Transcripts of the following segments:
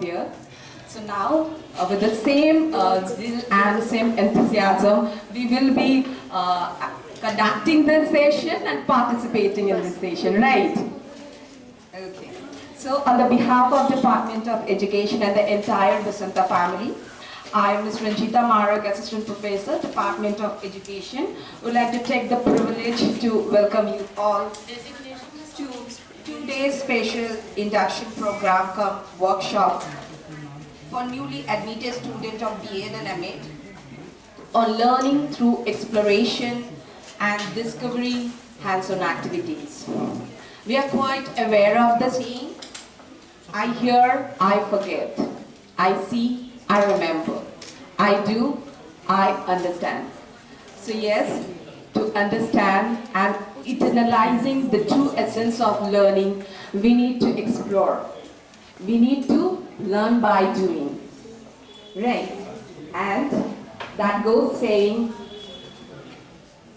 of the earth. So now, with the same zeal and the same enthusiasm, we will be conducting this session and participating in this session, right? Okay. So, on the behalf of Department of Education and the entire Vasanta family, I am Ms. Ranjita Marag, Assistant Professor, Department of Education. Would like to take the privilege to welcome you all to 2 days special induction program come workshop for newly admitted students of B.Ed and M.Ed on learning through exploration and discovering hands-on activities. We are quite aware of the saying, I hear, I forget. I see, I remember. I do, I understand. So yes, to understand and internalizing the true essence of learning, we need to explore. We need to learn by doing. Right? And that goes saying,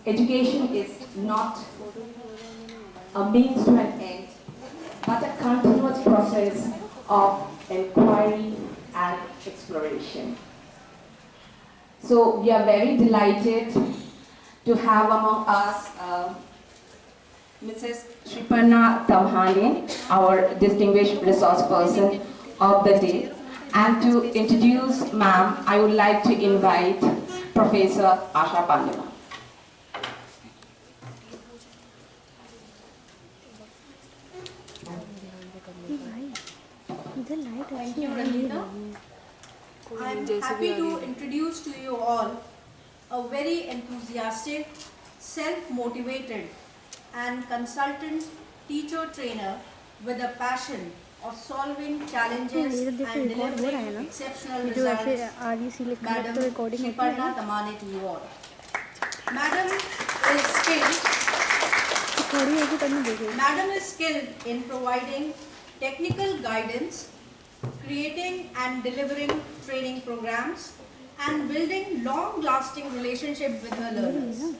education is not a means to an end, but a continuous process of inquiry and exploration. So we are very delighted to have among us Mrs. Sriparna Tamhane, our distinguished resource person of the day. And to introduce ma'am, I would like to invite Professor Asha Pandya. Thank you, Ranjita. I am happy to introduce to you all a very enthusiastic, self-motivated and consultant teacher-trainer with a passion of solving challenges and delivering exceptional results, Madam Sriparna Tamhane to you all. Madam is skilled in providing technical guidance, creating and delivering training programs, and building long-lasting relationships with her learners.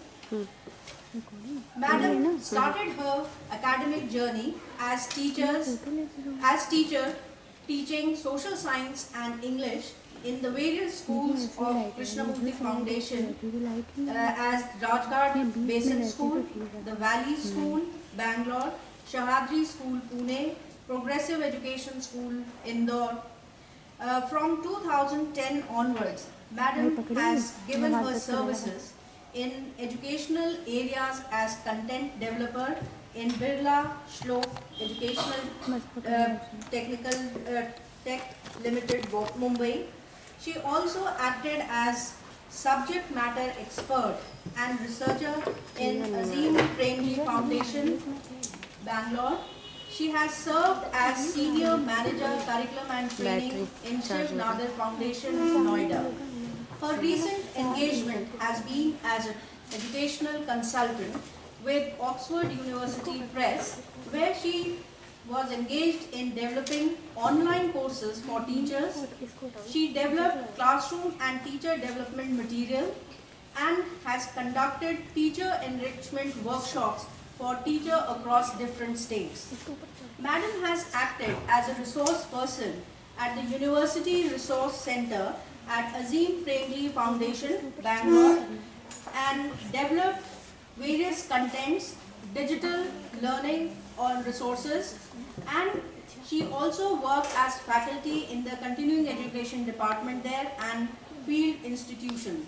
Madam started her academic journey as teacher teaching social science and English in the various schools of Krishnamurti Foundation as Rajghat Basin School, the Valley School, Bangalore, Shahadri School, Pune, Progressive Education School, Indore. From 2010 onwards, Madam has given her services in educational areas as content developer in Birla Shlok Educational Tech Limited, Mumbai. She also acted as subject matter expert and researcher in Azim Premji Foundation, Bangalore. She has served as Senior Manager Curriculum and Training in Shiv Nadar Foundation, Noida. Her recent engagement has been as an educational consultant with Oxford University Press, where she was engaged in developing online courses for teachers. She developed classroom and teacher development material and has conducted teacher enrichment workshops for teachers across different states. Madam has acted as a resource person at the University Resource Center at Azim Premji Foundation, Bangalore, and developed various contents, digital learning on resources, and she also worked as faculty in the continuing education department there and field institution.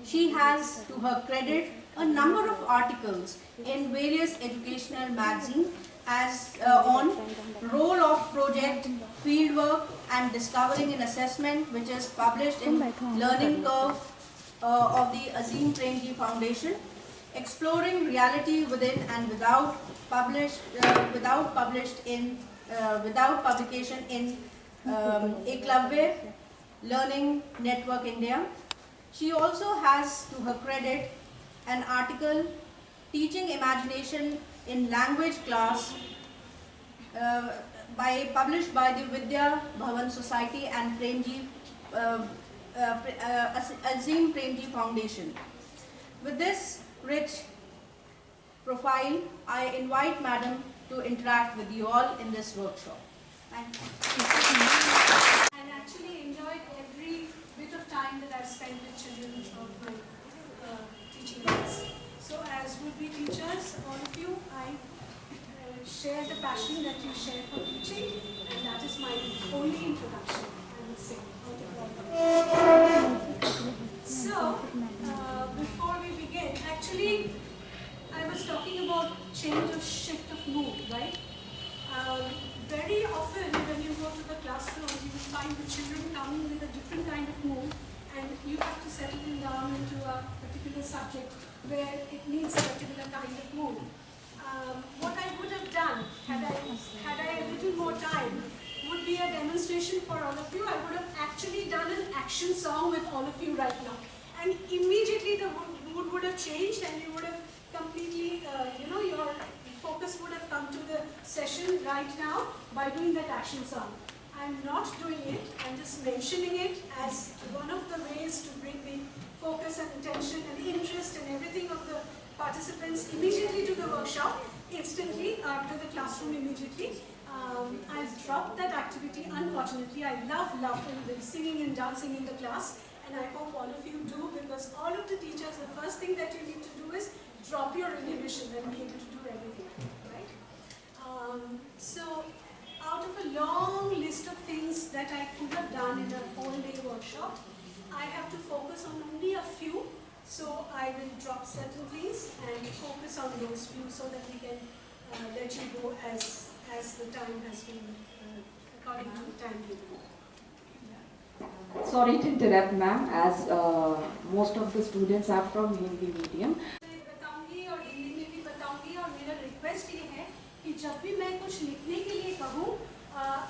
She has, to her credit, a number of articles in various educational magazines as on role of project, fieldwork and discovering and assessment, which is published in Learning Curve of the Azim Premji Foundation, exploring reality within and without publication in Eklavya Learning Network India. She also has, to her credit, an article, Teaching Imagination in Language Class, published by the Vidya Bhavan Society and Azim Premji Foundation. With this rich profile, I invite Madam to interact with you all in this workshop. Thank you. passion that you share for teaching, and that is my only introduction, I would say. So, before we begin, actually, I was talking about shift of mood, right? Very often when you go to the classrooms, you will find the children coming with a different kind of mood, and you have to settle them down into a particular subject where it needs a particular kind of mood. What I would have done, had I a little more time, would be a demonstration for all of you. I would have actually done an action song with all of you right now. And immediately the mood would have changed, and you would have completely, your focus would have come to the session right now by doing that action song. I'm not doing it, I'm just mentioning it as one of the ways to bring the focus and attention and interest and everything of the participants immediately to the workshop, instantly, to the classroom immediately. I've dropped that activity, unfortunately. I love singing and dancing in the class, and I hope all of you do, because all of the teachers, the first thing that you need to do is drop your inhibition and be able to do everything, right? So, out of a long list of things that I could have done in a whole-day workshop, I have to focus on only a few. So I will drop certain things and focus on those few so that we can let you go as the time has been according to the time given. Sorry to interrupt, ma'am, as most of the students are from Hindi medium. बताऊंगी और हिंदी में भी बताऊंगी, और मेरा request ये है कि जब भी मैं कुछ लिखने के लिए कहूँ,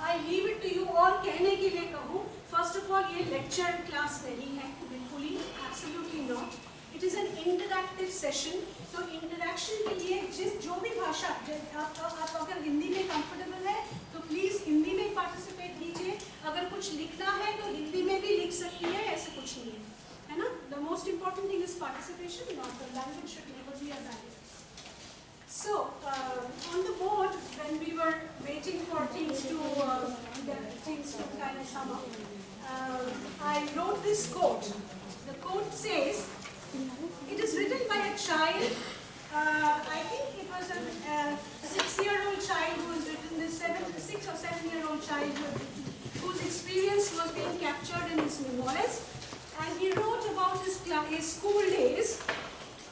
I leave it to you, और कहने के लिए कहूँ, first of all ये lecture class नहीं है, बिल्कुल ही, absolutely not. It is an interactive session. तो interaction के लिए जो भी भाषा, आप अगर हिंदी में comfortable है, तो please हिंदी में participate कीजिए. अगर कुछ लिखना है तो हिंदी में भी लिख सकती है, ऐसे कुछ नहीं है ना? The most important thing is participation, not the language should never be a barrier. So, on the board, when we were waiting for things to kind of sum up, I wrote this quote. The quote says, it is written by a child, I think it was a 6-year-old child who has written this, 6 or 7-year-old child whose experience was being captured in his memoirs. And he wrote about his school days.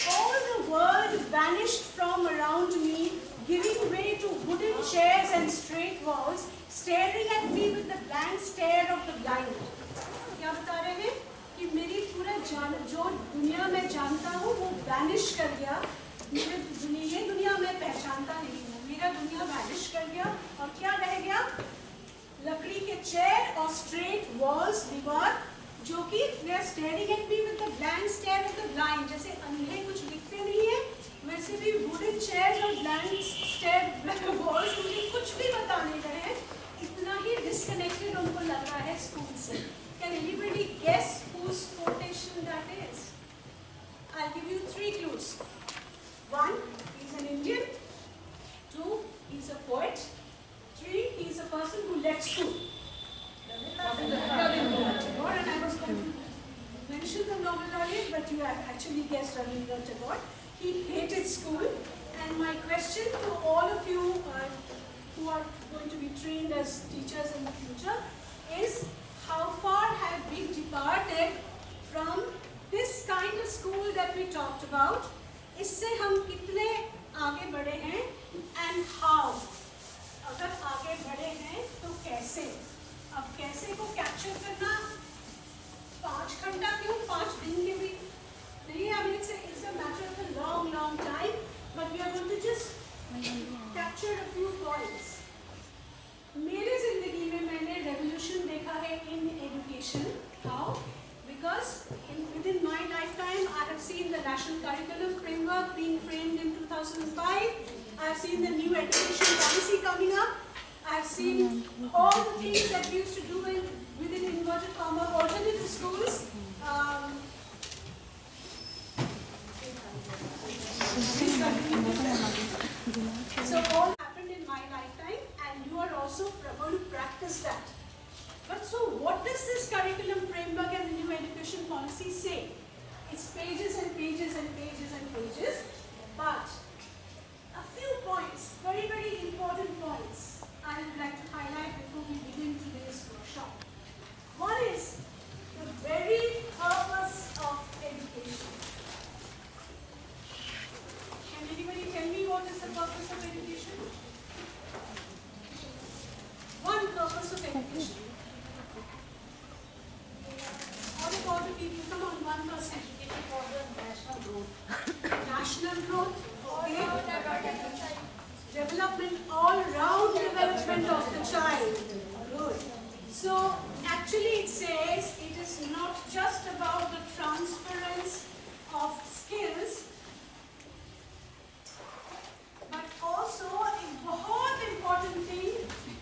All the world vanished from around me, giving way to wooden chairs and straight walls, staring at me with the blank stare of the blind. क्या बता रहे हैं? कि मेरी पूरा जो दुनिया मैं जानता हूँ वो वैनिश कर गया. ये दुनिया मैं पहचानता नहीं हूँ. मेरा दुनिया वैनिश कर गया, और क्या रह गया? लकड़ी के चेयर और स्ट्रेट वॉल्स, दीवार, जो कि they are staring at me with the blank stare of the blind. जैसे अंधे कुछ लिखते नहीं है, वैसे भी wooden chairs और blank stare walls मुझे कुछ भी बता नहीं रहे हैं. इतना ही disconnected उनको लग रहा है स्कूल से. Can anybody guess whose quotation that is? I'll give you 3 clues. 1, he's an Indian. 2, he's a poet. 3, he's a person who left school. Rabindranath Tagore, and I was going to mention the Nobel laureate, but you have actually guessed Rabindranath Tagore. He hated school, and my question to all of you who are going to be trained as teachers in the future is, how far have we departed from this kind of school that we talked about? इससे हम कितने आगे बढ़े हैं, and how? अगर आगे बढ़े हैं तो कैसे? अब कैसे को कैप्चर करना 5 घंटा क्यों, 5 दिन के भी नहीं. I mean, it's a matter of a long time, but we are going to just capture a few points. मेरे जिंदगी में मैंने revolution देखा है in education. How? Because within my lifetime, I have seen the national curriculum framework being framed in 2005. I have seen the new education policy coming up. I have seen all the things that we used to do within inverted comma alternative schools. So all happened in my lifetime, and you are also going to practice that. But so what does this curriculum framework and the new education policy say? It's pages and pages and pages and pages, but a few points, very important points. actually it says it is not just about the transference of skills, but also a बहुत important thing,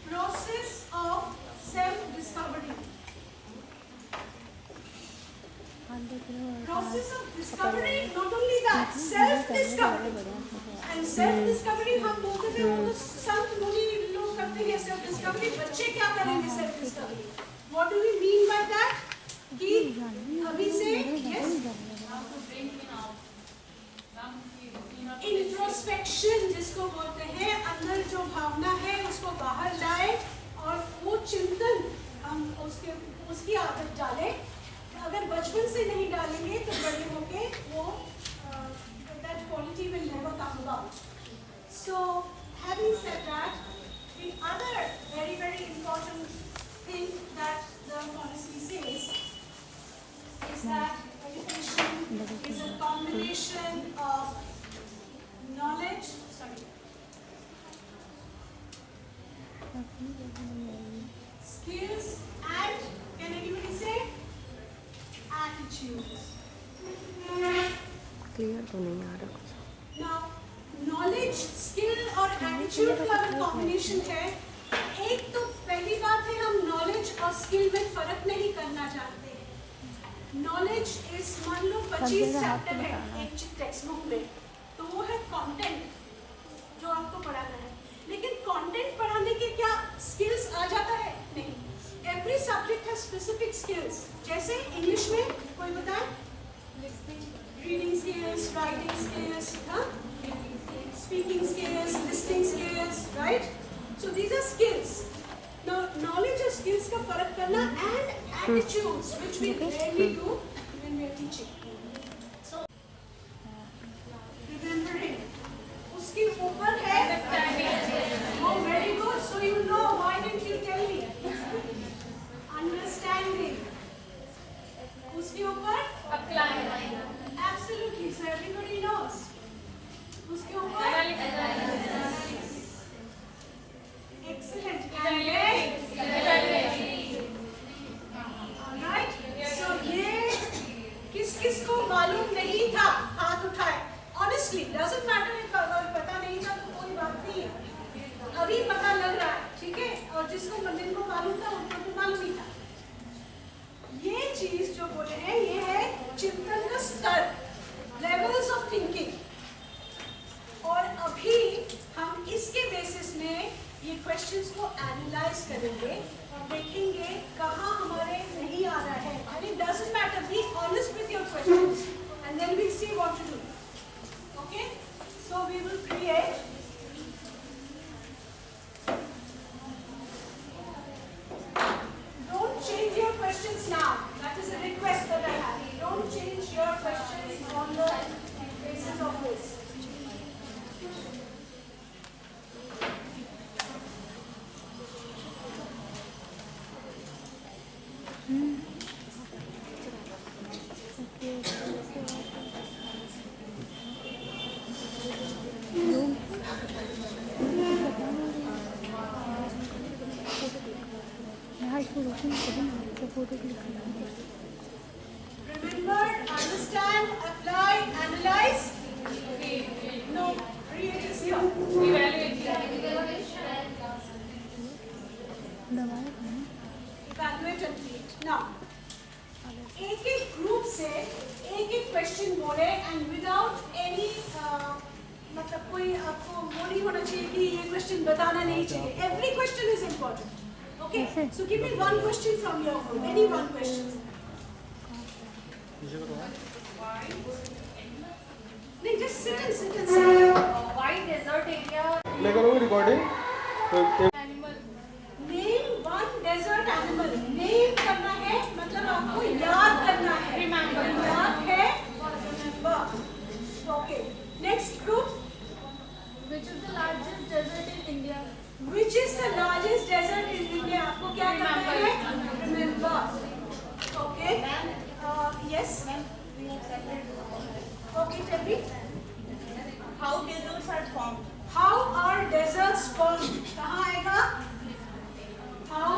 process of self-discovery. Process of discovery, not only that, self-discovery. And self-discovery हम बोलते थे वो तो संत मुनि लोग करते हैं self-discovery. बच्चे क्या करेंगे self-discovery? What do we mean by that? कि अभी से yes, इंट्रोस्पेक्शन जिसको बोलते हैं, अंदर जो भावना है उसको बाहर लाए और वो चिंतन हम उसकी आदत डालें. अगर बचपन से नहीं डालेंगे तो बड़े होके वो that quality will never come about. So having said that, the other very very important thing that the policy says is that education is a combination of knowledge, skills and, can anybody say, attitudes. Clear तो नहीं आ रहा कुछ. Now, knowledge, skill और attitude का अगर combination है, एक तो पहली बात है हम knowledge और skill में फर्क नहीं करना जानते. Knowledge is मान लो 25 चैप्टर है एक टेक्स्ट बुक में, तो वो है कंटेंट जो आपको पढ़ाना है. लेकिन कंटेंट पढ़ाने के क्या स्किल्स आ जाता है? नहीं. Every subject has specific skills. जैसे इंग्लिश में कोई बताए? Reading skills, writing skills, speaking skills, listening skills, right? So these are skills. Knowledge और स्किल्स का फर्क करना and attitudes which we rarely do when we are teaching. उसके ऊपर है oh very good, so you know, why didn't you tell me? Understanding. उसके ऊपर applying. Absolutely, so everybody knows. उसके ऊपर excellent. And then alright, so ये किस को मालूम नहीं था? हाथ उठाए. Honestly, doesn't matter if अगर पता नहीं था तो कोई बात नहीं है. अभी पता लग रहा है, ठीक है? और जिसको को मालूम था उनको तो मालूम ही था. ये चीज जो बोले हैं ये है चिंतन का स्तर, लेवल्स ऑफ थिंकिंग. और अभी हम इसके बेसिस में ये क्वेश्चंस को एनालाइज करेंगे और देखेंगे कहाँ हमारे नहीं आ रहा है. And it doesn't matter, be honest with your questions and then we'll see what to do. Okay, so we will create don't change your questions now. That is a request that I have. Don't change your questions on the basis of this. Remember, understand, apply, analyze. No, create is here. Evaluate and create. Now, एक group से एक question बोले and without any मतलब कोई आपको वो नहीं होना चाहिए कि ये क्वेश्चन बताना नहीं चाहिए. Every question is important. Okay, so give me one question from your group. Any one question. No, just sit and sit. Why desert area? Play करोगे recording? Animal. Name one desert animal. Name करना है मतलब आपको याद करना है. Remember. याद है. Remember. Okay. Next group. Which is the largest desert in India? Which is the largest desert in India? आपको क्या करना है? Remember. Okay. Yes. Okay, tell me. How deserts are formed? How are deserts formed? कहाँ आएगा? How?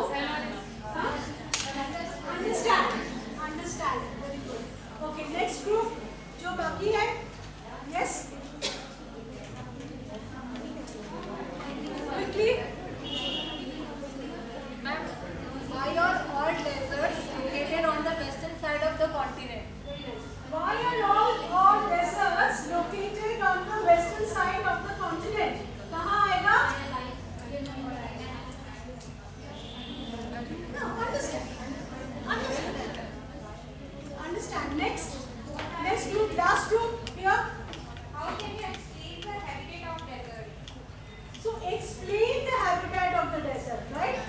बढ़ती रहे. Why are all deserts located on the western side of the continent? कहाँ आएगा? No, understand. Next group, last group here. How can you explain the habitat of desert? So explain the habitat of the desert, right?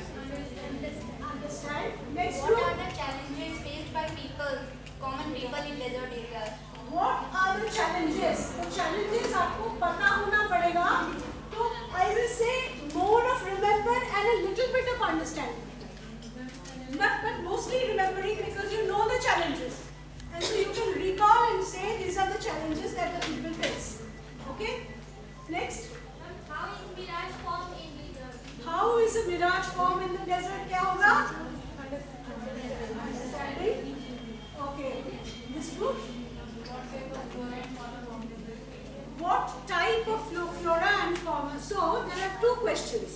Understand. Next What group. are the challenges faced by common people in desert areas? What are the challenges? The challenges आपको पता होना पड़ेगा. तो I will say more of remember and a little bit of understanding. But mostly remembering because you know the challenges. And so you can recall and say these are the challenges that the people face. Okay? Next. How is mirage formed in desert? How is a mirage formed in the desert? क्या होगा? Understanding? Okay. This group. What type of flora and fauna? So there are two questions.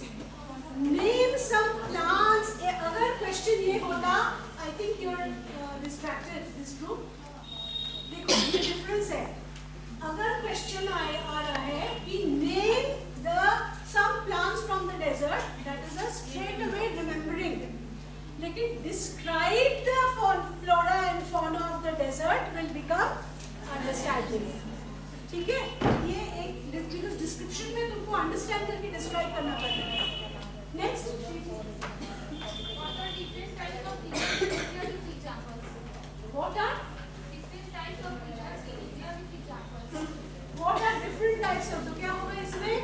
Name some plants. अगर question ये होता, I think you're distracted. This group. देखो ये difference है. अगर question आ रहा है कि name some plants from the desert, that is a straight away remembering. लेकिन describe the flora and fauna of the desert will become understanding. ठीक है? ये एक because description में तुमको understand करके describe करना पड़ता है. Next. What are different types of features in India with examples? What are? Different types of features in India with examples. What are different types of? तो क्या होगा इसमें?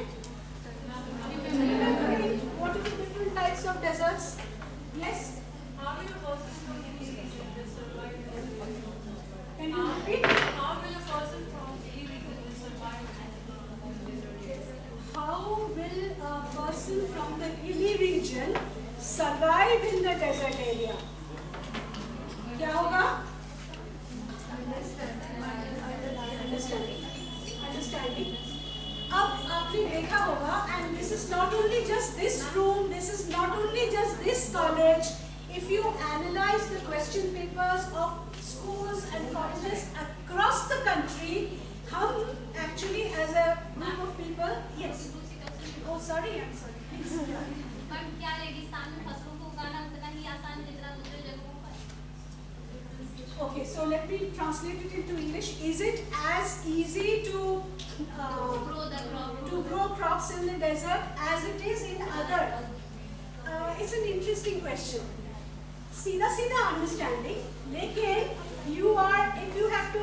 What are the different types of deserts? Yes. How will a person from any region survive? Can you repeat? How will a person from any region survive in desert? How will a person from the hilly region survive in the desert area? क्या होगा? Understanding. अब आपने देखा होगा, and this is not only just this room, this is not only just this college. If you analyze the question papers of schools and colleges across the country, हम actually as a group of people, yes. Oh, sorry, I'm sorry. Please. पर क्या रेगिस्तान में फसलों को उगाना उतना ही आसान जितना दूसरे जगहों पर? Okay, so let me translate it into English. Is it as easy to grow crops in the desert as it is in other? It's an interesting question. सीधा understanding. लेकिन if you have to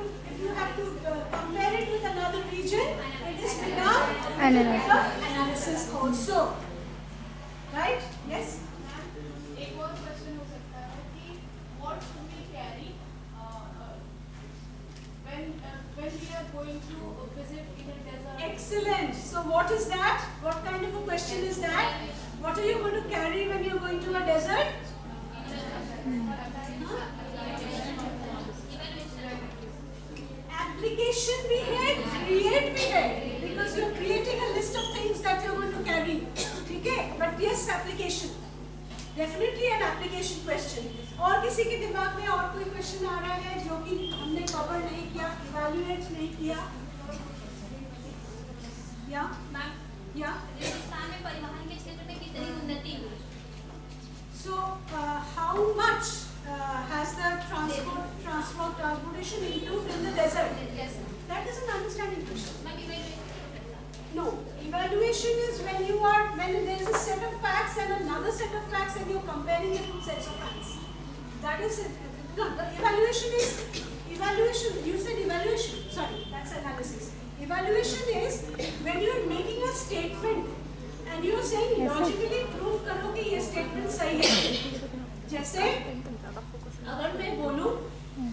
compare it with another region, it is become analysis also. Right? Yes. एक और question हो सकता है कि what should we carry when we are going to visit in a desert? Excellent. So what is that? What kind of a question is that? What are you going to carry when you are going to a desert? Application भी है, create भी है, because you are creating a list of things that you are going to carry. ठीक है? But yes, application. Definitely an application question. और किसी के दिमाग में और कोई question आ रहा है जो कि हमने cover नहीं किया, evaluate नहीं किया? Yeah? Yeah? रेगिस्तान में परिवहन के क्षेत्र में कितनी उन्नति हुई? So, how much has the transportation improved in the desert? Yes. That is an understanding question. मैं No, evaluation is when there is a set of facts and another set of facts and you're comparing the two sets of facts. That is it. No, the evaluation is evaluation. You said evaluation. Sorry, that's analysis. Evaluation is when you're making a statement and you're saying logically prove करो कि ये statement सही है. जैसे अगर मैं बोलूँ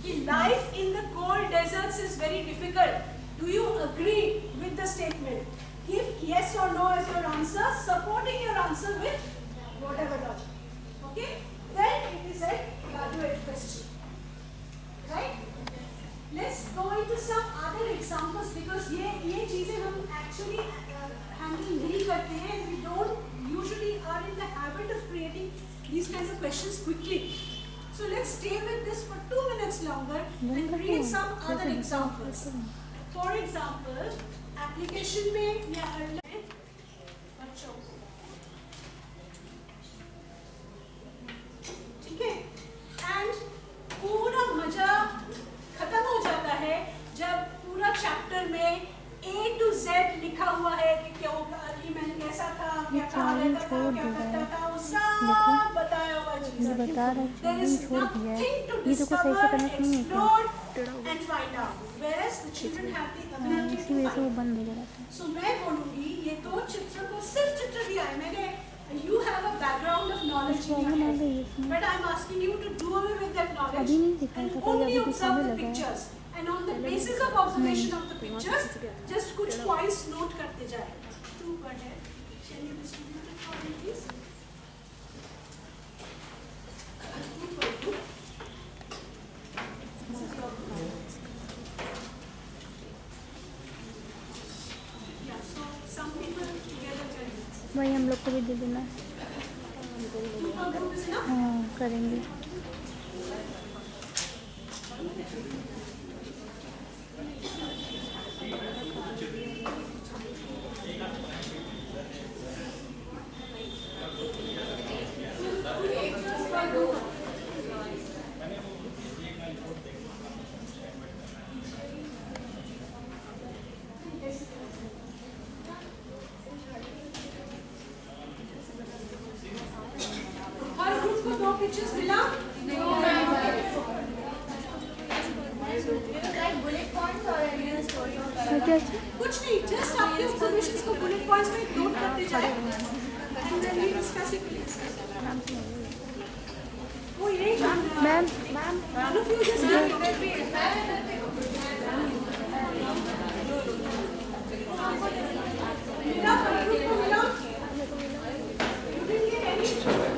कि life in the cold deserts is very difficult, do you agree with the statement? Give yes or no as your answer, supporting your answer with whatever logic. Okay? Then it is an evaluate question. Right? Let's go into some other examples because ये चीजें हम actually handle नहीं करते हैं. We don't usually are in the habit of creating these kinds of questions quickly. So let's stay with this this for 2 minutes longer and create some other examples. For example, application में या बच्चों ठीक है, and पूरा मजा खत्म हो जाता है जब पूरा चैप्टर में A to Z लिखा हुआ है कि क्या अर्ली मैन कैसा था, क्या कहा रहता था, क्या करता था, वो सब बताया हुआ चीज़ है। There is nothing to discover, explore and find out, whereas the children have the ability to find. So मैं बोलूँगी ये दो चित्र को सिर्फ चित्र दिया है मैंने. You have a background of knowledge in your head, but I'm asking you to do away with that knowledge and only observe the pictures. And on the basis of observation of the pictures, just कुछ points note करते जाए. 2 per head. Can you distribute it for me, please? 2 per group. Yeah. So some people together can. भाई हम लोग को भी दे देना. 2 per group is enough. हाँ करेंगे. हर ग्रुप को 2 पिक्चर्स मिला? कुछ नहीं, जस्ट आपके ऑब्जर्वेशंस को बुलेट पॉइंट्स में नोट करते जाए and then we discuss it. वो यही जानना है. Ma'am None of you just give it. मिला हर ग्रुप को मिला? You didn't get any?